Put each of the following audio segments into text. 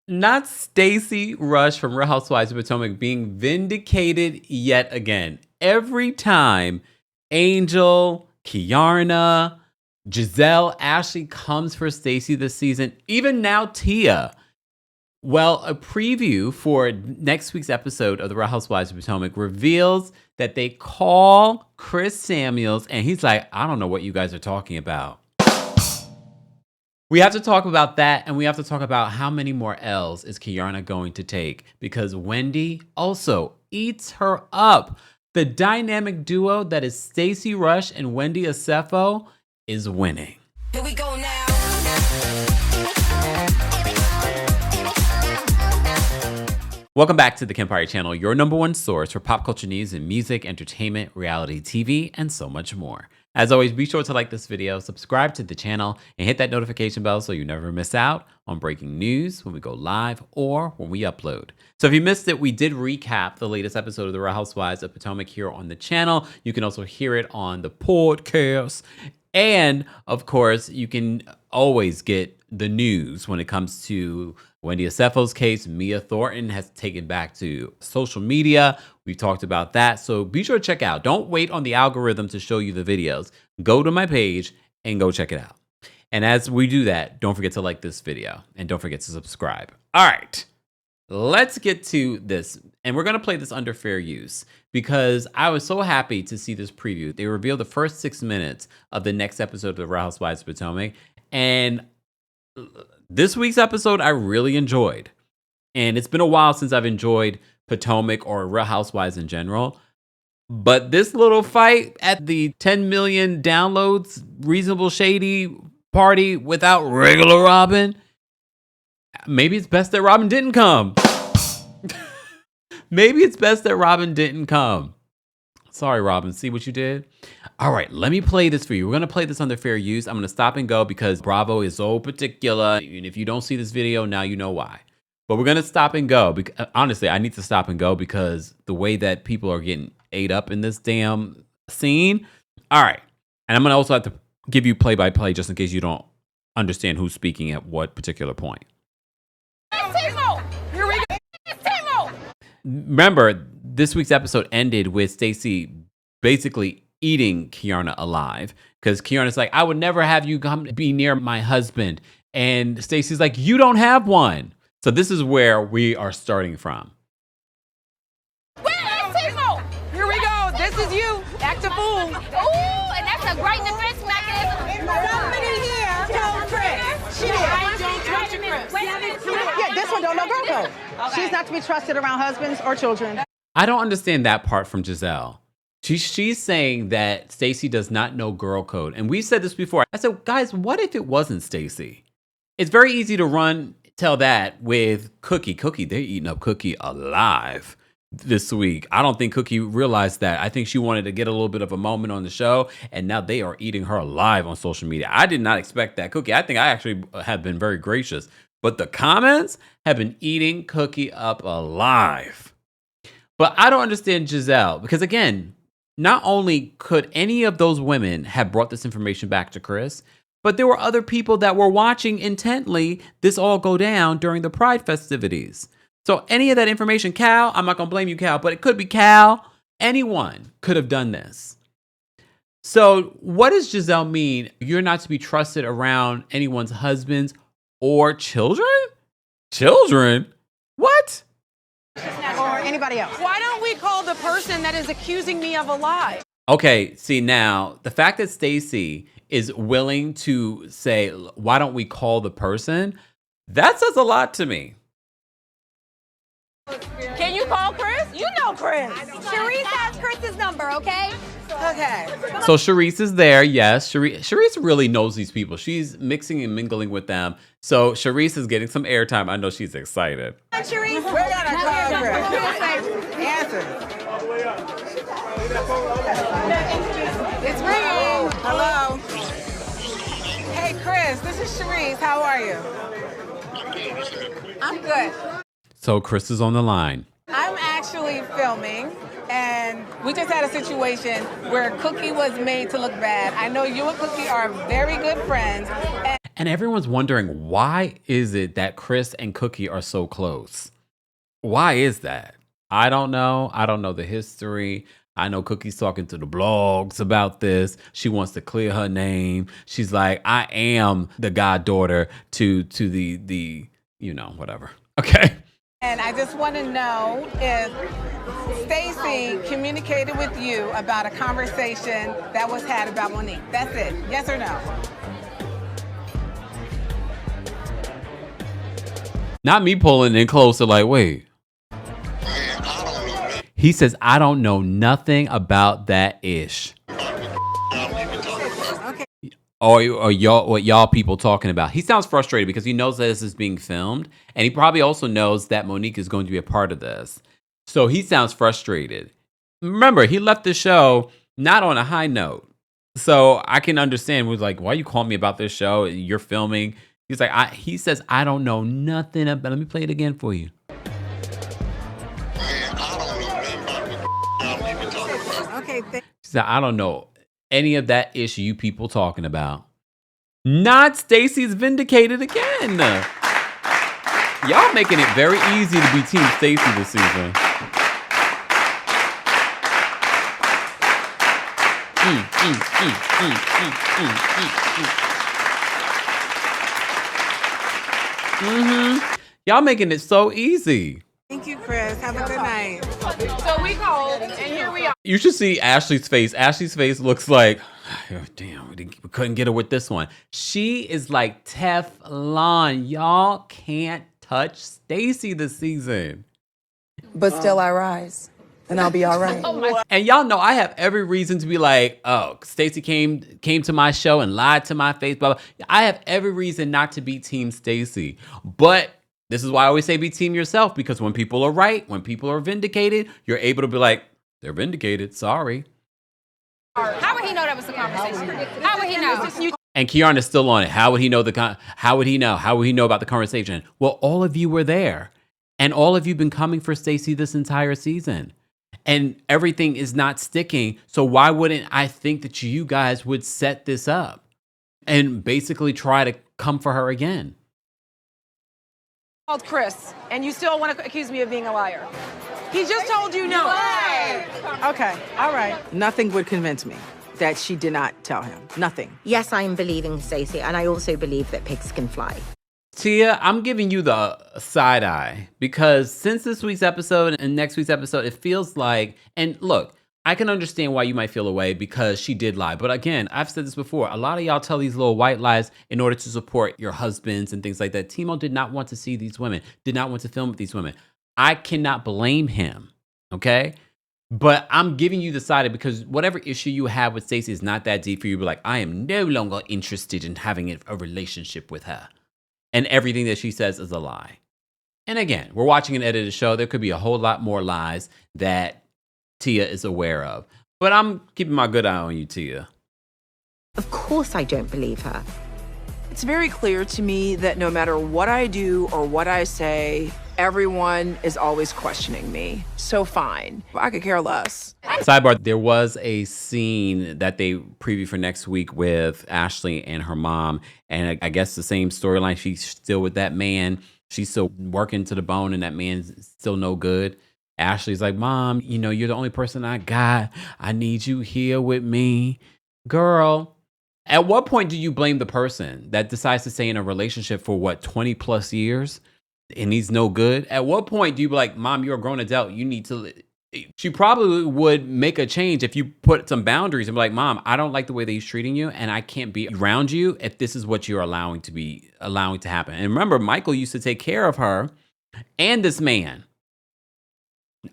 Not Stacey Rusch from Real Housewives of Potomac being vindicated yet again. Every time Angel, Kiarna, Giselle, Ashley comes for Stacey this season, even now Tia. Well, a preview for next week's episode of the Real Housewives of Potomac reveals that they call Chris Samuels, and he's like, I don't know what you guys are talking about. We have to talk about that, and we have to talk about how many more L's is Kiarna going to take, because Wendy also eats her up. The dynamic duo that is Stacey Rusch and Wendy sefo is winning. Here we go now. Welcome back to the Kempire channel, your number one source for pop culture news and music, entertainment, reality TV, and so much more. As always, be sure to like this video, subscribe to the channel, and hit that notification bell so you never miss out on breaking news when we go live or when we upload. So if you missed it, we did recap the latest episode of The Real Housewives of Potomac here on the channel. You can also hear it on the podcast. And of course, you can always get the news when it comes to Wendy sefo's case. Mia Thornton has taken back to social media. We talked about that. So be sure to check out. Don't wait on the algorithm to show you the videos. Go to my page and go check it out. And as we do that, don't forget to like this video and don't forget to subscribe. All right, let's get to this. And we're going to play this under fair use because I was so happy to see this preview. They revealed the first 6 minutes of the next episode of The Real Housewives of Potomac. And this week's episode, I really enjoyed. And it's been a while since I've enjoyed Potomac or Real Housewives in general. But this little fight at the 10 million downloads, Reasonable Shady party without regular Robin, maybe it's best that Robin didn't come. Maybe it's best that Robin didn't come. Sorry, Robin. See what you did? All right, let me play this for you. We're going to play this under fair use. I'm going to stop and go because Bravo is so particular. And if you don't see this video, now you know why. But we're going to stop and go. Honestly, I need to stop and go because the way that people are getting ate up in this damn scene. All right. And I'm going to also have to give you play-by-play just in case you don't understand who's speaking at what particular point. Here we go. Remember, this week's episode ended with Stacey basically eating Kiarna alive because Kiarna's like, I would never have you come be near my husband. And Stacey's like, you don't have one. So this is where we are starting from. Here we go. This is you. Act a fool. Ooh, and that's a great defense mechanism. Somebody here told Chris. She did. Yeah, this one don't know girl code. Okay. She's not to be trusted around husbands or children. I don't understand that part from Giselle. She's saying that Stacey does not know girl code. And we said this before. I said, guys, what if it wasn't Stacey? It's very easy to tell that with Cookie. Cookie, they're eating up Cookie alive this week. I don't think Cookie realized that. I think she wanted to get a little bit of a moment on the show, and now they are eating her alive on social media. I did not expect that, Cookie. I think I actually have been very gracious. But the comments have been eating Cookie up alive. But I don't understand Giselle because, again, not only could any of those women have brought this information back to Chris, but there were other people that were watching intently this all go down during the Pride festivities. So any of that information, Cal, I'm not going to blame you, Cal, but it could be Cal. Anyone could have done this. So what does Giselle mean? You're not to be trusted around anyone's husbands or children? Children? What? Or anybody else. Why don't we call the person that is accusing me of a lie? Okay, see now, the fact that Stacey is willing to say, why don't we call the person? That says a lot to me. Can you call Chris? You know Chris. Sharice has Chris's number, okay? Okay. So Sharice is there, yes. Sharice really knows these people. She's mixing and mingling with them. So Sharice is getting some airtime. I know she's excited. Sharice. We're gonna call Chris. Answer. It's ringing. Hello. Hey, Chris, this is Sharice. How are you? I'm good. So Chris is on the line. I'm actually filming, and we just had a situation where Cookie was made to look bad. I know you and Cookie are very good friends. And everyone's wondering, why is it that Chris and Cookie are so close? Why is that? I don't know. I don't know the history. I know Cookie's talking to the blogs about this. She wants to clear her name. She's like, I am the goddaughter to the whatever. Okay. And I just want to know if Stacey communicated with you about a conversation that was had about Monique. That's it. Yes or no? Not me pulling in closer like, wait. He says, I don't know nothing about that ish. Or y'all, what y'all people talking about? He sounds frustrated because he knows that this is being filmed, and he probably also knows that Monique is going to be a part of this. So he sounds frustrated. Remember, he left the show not on a high note. So I can understand. Was like, why you calling me about this show? You're filming. He's like, he says, I don't know nothing about. Let me play it again for you. Okay. He said, I don't know any of that issue you people talking about. Not Stacey's vindicated again. Y'all making it very easy to be Team Stacey this season. Y'all making it so easy. Thank you, Chris. Have a good night. So we called, and here we are. You should see Ashley's face. Ashley's face looks like, oh, damn, we couldn't get her with this one. She is like Teflon. Y'all can't touch Stacey this season. But still I rise, and I'll be all right. And y'all know I have every reason to be like, oh, Stacey came to my show and lied to my face, blah, blah. I have every reason not to be Team Stacey. But this is why I always say be team yourself, because when people are right, when people are vindicated, you're able to be like, they're vindicated, sorry. How would he know that was the conversation? How would he know? And Kiarn is still on it. How would he know how would he know? How would he know about the conversation? Well, all of you were there. And all of you been coming for Stacey this entire season. And everything is not sticking. So why wouldn't I think that you guys would set this up and basically try to come for her again? Called Chris, and you still want to accuse me of being a liar. He just told you no. Okay, all right. Nothing would convince me that she did not tell him. Nothing. Yes, I am believing Stacey, and I also believe that pigs can fly. Tia, I'm giving you the side eye because since this week's episode and next week's episode, it feels like, and look, I can understand why you might feel away because she did lie. But again, I've said this before. A lot of y'all tell these little white lies in order to support your husbands and things like that. Timo did not want to see these women, did not want to film with these women. I cannot blame him, okay? But I'm giving you the side because whatever issue you have with Stacey is not that deep for you to be like, I am no longer interested in having a relationship with her. And everything that she says is a lie. And again, we're watching an edited show. There could be a whole lot more lies that Tia is aware of. But I'm keeping my good eye on you, Tia. Of course I don't believe her. It's very clear to me that no matter what I do or what I say, everyone is always questioning me. So fine. I could care less. Sidebar, there was a scene that they preview for next week with Ashley and her mom. And I guess the same storyline. She's still with that man. She's still working to the bone and that man's still no good. Ashley's like, Mom, you know, you're the only person I got. I need you here with me. Girl, at what point do you blame the person that decides to stay in a relationship for 20 plus years and he's no good? At what point do you be like, Mom, you're a grown adult. You need to. She probably would make a change if you put some boundaries and be like, Mom, I don't like the way that he's treating you and I can't be around you if this is what you're allowing to happen. And remember, Michael used to take care of her and this man.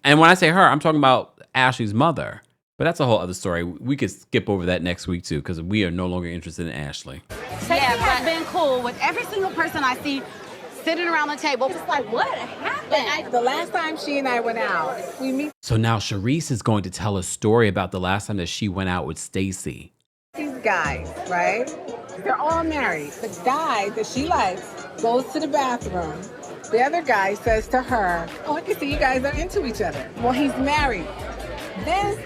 And when I say her, I'm talking about Ashley's mother. But that's a whole other story. We could skip over that next week, too, because we are no longer interested in Ashley. Stacey has been cool with every single person I see sitting around the table. Just like, what happened? The last time she and I went out, we meet So now Charisse is going to tell a story about the last time that she went out with Stacey. these guys, right? They're all married. The guy that she likes goes to the bathroom. The other guy says to her, oh, I can see you guys are into each other. Well, he's married. This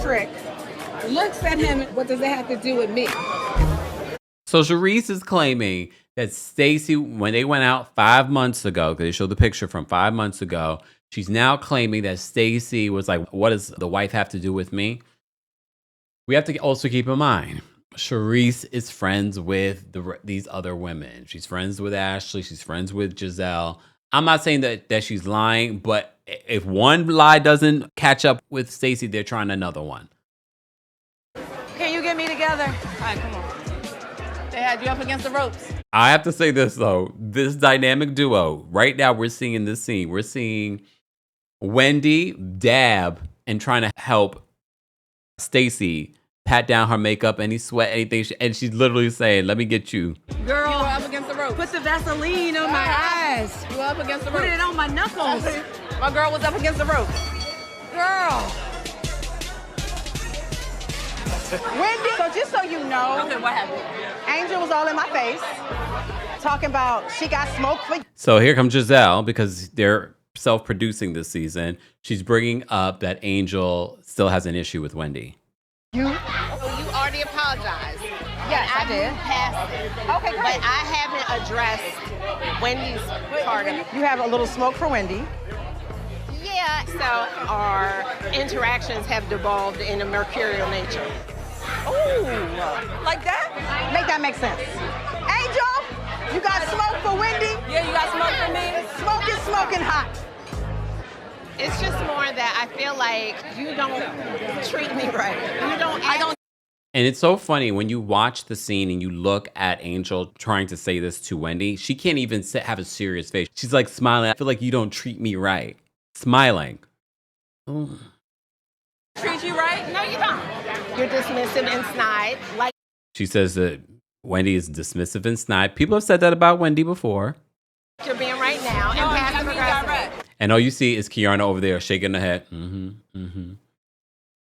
trick looks at him, what does it have to do with me? So Charisse is claiming that Stacey, when they went out 5 months ago, because they showed the picture from 5 months ago, she's now claiming that Stacey was like, what does the wife have to do with me? We have to also keep in mind, Charisse is friends with these other women. She's friends with Ashley. She's friends with Giselle. I'm not saying that she's lying, but if one lie doesn't catch up with Stacey, they're trying another one. Can you get me together? All right, come on. They had you up against the ropes. I have to say this, though. This dynamic duo, right now we're seeing in this scene, we're seeing Wendy dab and trying to help Stacey pat down her makeup, any sweat, anything. And she's literally saying, let me get you. Girl, you were up against the ropes. Put the Vaseline on my eyes. You were up against the ropes. Put it on my knuckles. My girl was up against the ropes. Girl. Wendy, so just so you know, Okay, what happened? Angel was all in my face, talking about she got smoke for you. So here comes Giselle, because they're self-producing this season. She's bringing up that Angel still has an issue with Wendy. So you already apologized. Yes, I did. Past it. Okay, great. But I haven't addressed Wendy's part of it. You have a little smoke for Wendy. Yeah, so our interactions have devolved in a mercurial nature. Ooh, Like that? make that make sense. Angel, you got smoke for Wendy? Yeah, you got smoke for me? Smoke is smoking hot. It's just more that I feel like you don't treat me right. I don't. And it's so funny when you watch the scene and you look at Angel trying to say this to Wendy. She can't even have a serious face. She's like smiling. I feel like you don't treat me right. Smiling. Ooh. Treat you right? No, you don't. You're dismissive and snide. Like She says that Wendy is dismissive and snide. People have said that about Wendy before. you're being right now. And passive aggressive. And all you see is Kiana over there shaking her head. Mm-hmm, mm-hmm.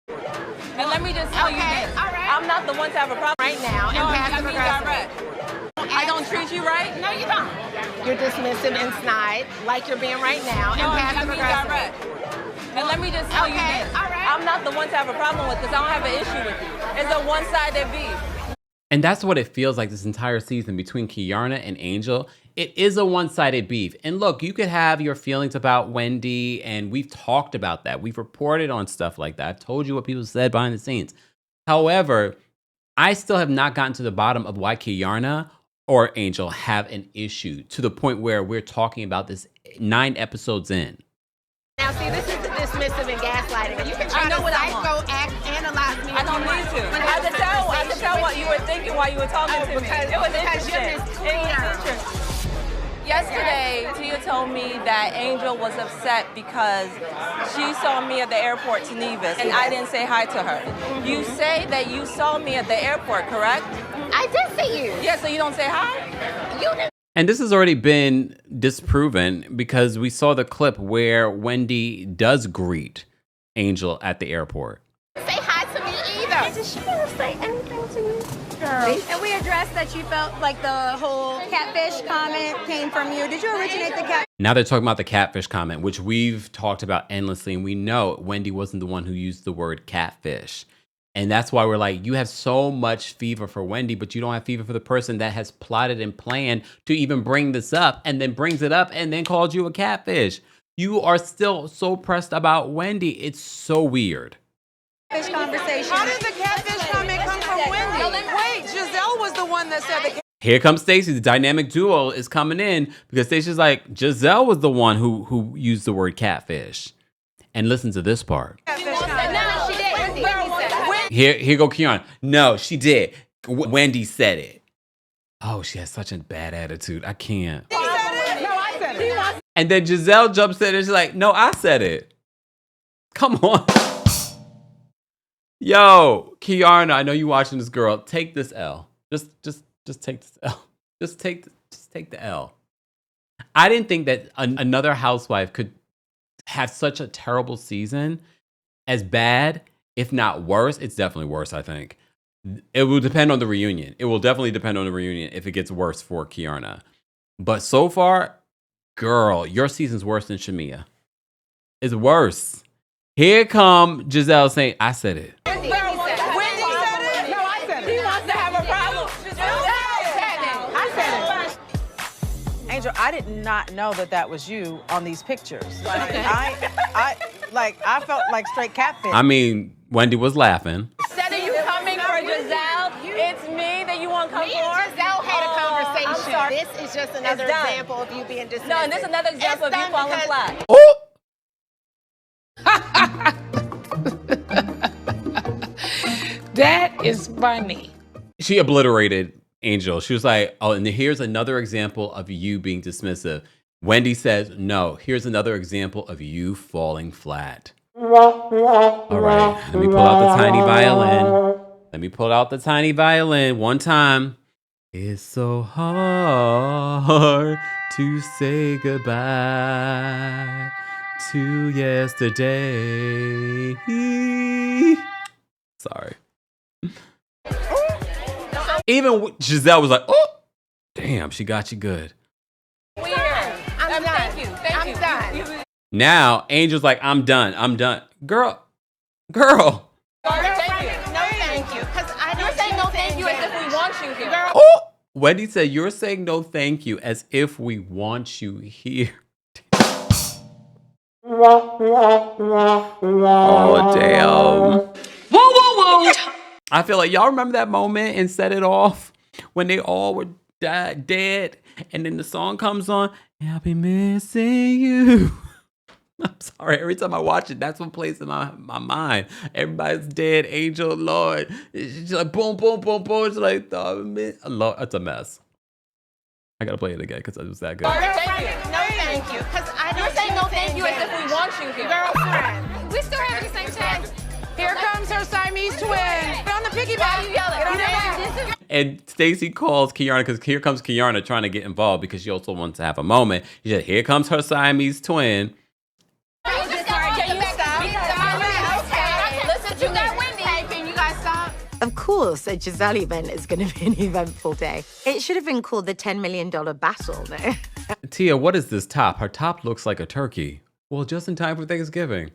And let me just tell you Okay, this. all right. I'm not the one to have a problem. Right now. No, And I passive mean aggressive. direct. I don't treat you right? No, you don't. You're dismissive and snide, like you're being right now. No, And I passive mean aggressive. direct. And let me just tell you Okay, this. all right. I'm not the one to have a problem with because I don't have an issue with you. It's a one-sided beef. And that's what it feels like this entire season between Kiana and Angel. It is a one-sided beef. And look, you could have your feelings about Wendy, and we've talked about that. We've reported on stuff like that. I've told you what people said behind the scenes. However, I still have not gotten to the bottom of why Kiana or Angel have an issue to the point where we're talking about this 9 episodes in. Now, see, this is the dismissive and gaslighting. You can try I know to what I want. analyze me. I don't need to. I could tell what you were thinking while you were talking to me. It was interesting. It was interesting. Yesterday, Tia told me that Angel was upset because she saw me at the airport to Nevis, and I didn't say hi to her. You say that you saw me at the airport, correct? I did see you. Yeah, so you don't say hi? You did. And this has already been disproven because we saw the clip where Wendy does greet Angel at the airport. Say hi to me either. Did she ever say anything to you? And we addressed that you felt like the whole catfish comment came from you. Did you originate the cat? Now they're talking about the catfish comment, which we've talked about endlessly, and we know Wendy wasn't the one who used the word catfish. And that's why we're like, you have so much fever for Wendy, but you don't have fever for the person that has plotted and planned to even bring this up and then brings it up and then called you a catfish. You are still so pressed about Wendy. It's so weird. Fish conversation. How did the catfish comment come from Wendy? Wait, Giselle was the one that said the Here comes Stacey. The dynamic duo is coming in because Stacey's like, Giselle was the one who used the word catfish. And listen to this part. catfish comment. No, she did. Here go Kiana. No, she did. Wendy said it. Oh, she has such a bad attitude. I can't. No, I said it. And then Giselle jumps in and she's like, no, I said it. Come on. Yo, Kiana, I know you watching this, girl. Take this L. Just take this L. Just take the L. I didn't think that another housewife could have such a terrible season, as bad, if not worse. It's definitely worse, I think. It will depend on the reunion. It will definitely depend on the reunion if it gets worse for Kiana. But so far, girl, your season's worse than Shamia. It's worse. Here come Giselle saying, I said it. Wendy said it. No, I said it. He wants to have a problem. I did not know that was you on these pictures. Like, I felt like straight catfish. I mean, Wendy was laughing. Instead of you coming for Giselle, it's me that you want to come for? Me and Giselle had a conversation. I'm sorry. This is just another example of you being dismissive. No, and this is another example of you falling flat. Oh! That is funny. She obliterated Angel. She was like, oh, and here's another example of you being dismissive. Wendy says, no, here's another example of you falling flat. All right, let me pull out the tiny violin. Let me pull out the tiny violin one time. It's so hard to say goodbye to yesterday. Sorry. Even Giselle was like, oh, damn, she got you good. Weird. I'm done. Thank you. I'm done. Now, Angel's like, I'm done. Girl. No, thank you. You're saying no thank you as if we want you here. Girl. Oh, Wendy said, you're saying no thank you as if we want you here. Oh, damn. Whoa. I feel like y'all remember that moment and Set It Off when they all were dead and then the song comes on, I'll be missing you. I'm sorry, every time I watch it, that's what plays in my mind. Everybody's dead, Angel, Lord. It's just like boom, boom, boom, boom. It's like, Lord, it's a mess. I gotta play it again because it was that good. No, thank you. You're saying no thank you as if we want you here. Girlfriend. We still having the same chance. Here comes her Siamese twin. Get on the piggyback. You yelling. And Stacey calls Kiana because here comes Kiana trying to get involved because she also wants to have a moment. She said, here comes her Siamese twin. Can you stop? Listen to Wendy. Hey, can you guys stop? Of course, a Giselle event is going to be an eventful day. It should have been called the $10 million battle, no? Tia, what is this top? Her top looks like a turkey. Well, just in time for Thanksgiving.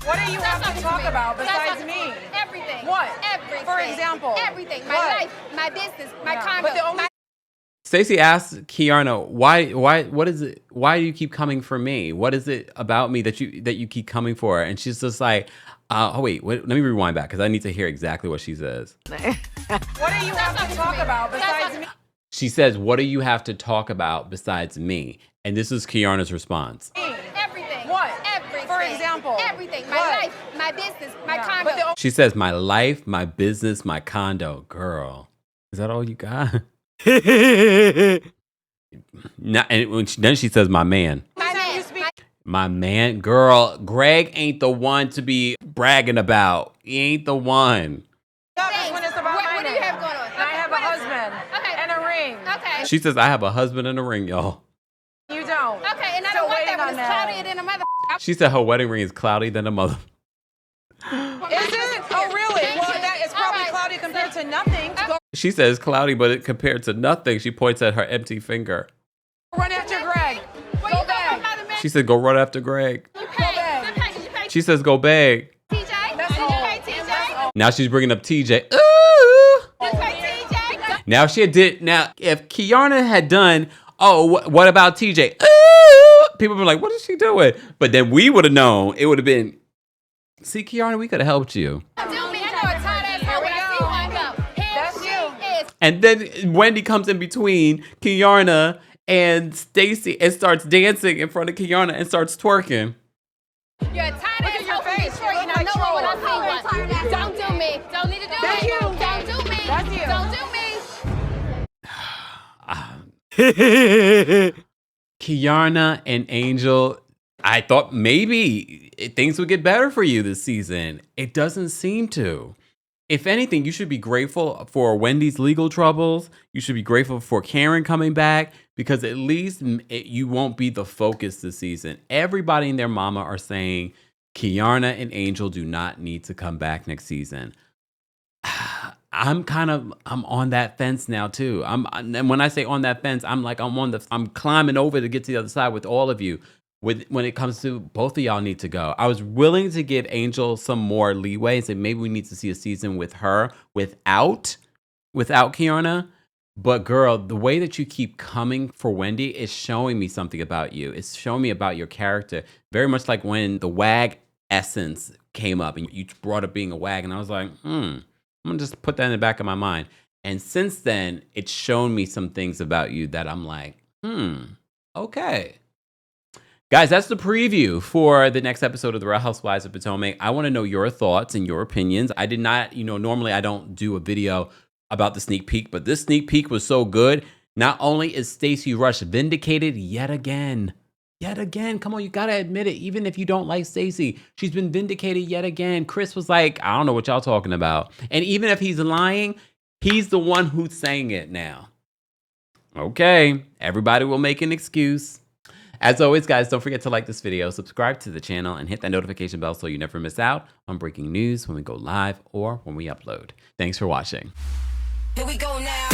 What do you have to talk about besides me? Everything. What? Everything. For example? Everything. My What? life, my business, my condo. But the only Stacey asked Kiana, what is it? Why do you keep coming for me? What is it about me that you keep coming for? And she's just like, wait, let me rewind back because I need to hear exactly what she says. What do you have to talk about besides me? She says, what do you have to talk about besides me? And this is Kiana's response. Everything. What? Everything. For example? Everything. My What? life, my business, my No, condo. but the She says, my life, my business, my condo. Girl, is that all you got? Then she says, my man. My man, girl, Greg ain't the one to be bragging about. He ain't the one. When it's about What do you have going on? I have a husband and a ring. Okay. She says, I have a husband and a ring, y'all. You don't. Okay, and I Still don't want waiting that on when it's that. cloudier than a mother. She said her wedding ring is cloudy than a mother. Is it? Oh, really? Well, that is probably cloudy compared to nothing. To go She says cloudy, but it compared to nothing. She points at her empty finger. run after Greg. Go back. She said, go run after Greg. You pay. She says, go beg. TJ? That's You all. pay TJ? Now she's bringing up TJ. Ooh. You pay TJ? Now if Kiana had done, what about TJ? Ooh. People were like, what is she doing? But then we would have known. It would have been, see, Kiana, we could have helped you. Do me. I know a tight ass hoe when I see one go. That's you. Is And then Wendy comes in between Kiana and Stacey and starts dancing in front of Kiana and starts twerking. you're a tight Look ass at your hoe from face. Detroit, You and look I like know it when I Troy. see one. Don't do me. Don't need to do That's me. you. Don't do me. That's you. Don't do me. Kiana and Angel, I thought maybe things would get better for you this season. It doesn't seem to. If anything, you should be grateful for Wendy's legal troubles. You should be grateful for Karen coming back because at least you won't be the focus this season. Everybody and their mama are saying Kiana and Angel do not need to come back next season. I'm on that fence now too. And when I say on that fence, I'm climbing over to get to the other side with all of you. When it comes to both of y'all need to go. I was willing to give Angel some more leeway and say maybe we need to see a season with her without Kiana. But girl, the way that you keep coming for Wendy is showing me something about you. It's showing me about your character. Very much like when the wag essence came up and you brought up being a wag. And I was like, I'm going to just put that in the back of my mind. And since then, it's shown me some things about you that I'm like, okay. Guys, that's the preview for the next episode of The Real Housewives of Potomac. I want to know your thoughts and your opinions. I did not, normally I don't do a video about the sneak peek, but this sneak peek was so good. Not only is Stacey Rusch vindicated yet again. Come on, you got to admit it. Even if you don't like Stacey, she's been vindicated yet again. Chris was like, I don't know what y'all talking about. And even if he's lying, he's the one who's saying it now. Okay, everybody will make an excuse. As always, guys, don't forget to like this video, subscribe to the channel, and hit that notification bell so you never miss out on breaking news when we go live or when we upload. Thanks for watching. Here we go now.